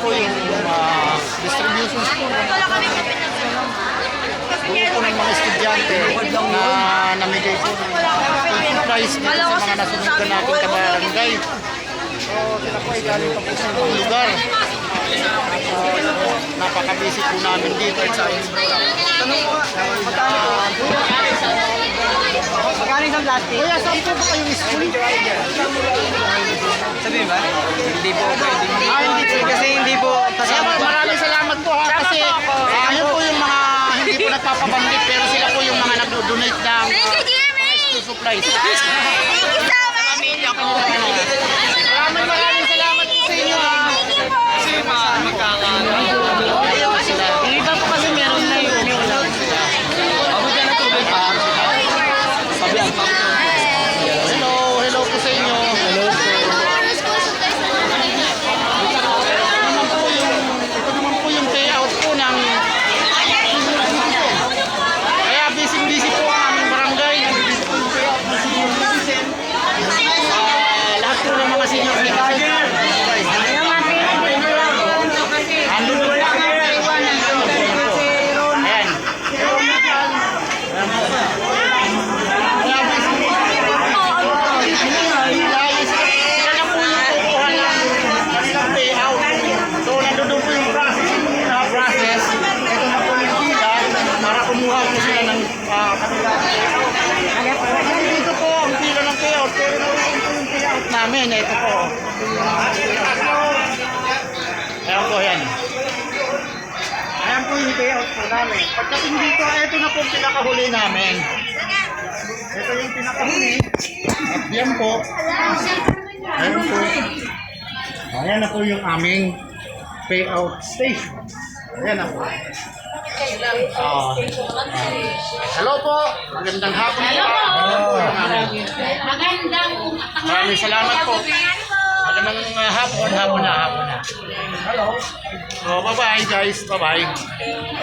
po yung distributions po grupo ng mga estudyante na namigay po ng full price dito sa mga nasunod natin kabarangay. So sila po ay galing pa po sa ibang lugar. Napaka-busy po namin dito. Magkano isang plastic? Kuya, saan po ba kayong school? Sabihin ba? Hindi po pwedeng. Hindi po. Kasi hindi po kasama. Maraming salamat po ha. Kasi ayun po yung mga hindi po nagpapabanggit pero sila po yung mga nag-donate ng school supplies. Thank you so much. Maraming salamat po sa inyo ha. Kasi Yung iba po kasi meron na yun. Mabuti na tubig pa. Hello po sa inyo. Hello po. Ito naman po yung payout po ng kaya busy po ang aming barangay. Lahat po ng mga senior citizen. Ito po ang pila ng payout. Pero yung payout namin, ito po. Ayan po yan. Ayan po yung payout po namin. Pagdating dito, ito na po ang pinakahuli namin. Ito yung pinakahuli. At yan po. Ayan po. Ayan na po yung aming payout station. Ayan na po. Hello po. Magandang hapon po. Maraming salamat po. Magandang hapon na. Hello. So, bye-bye guys. Bye-bye.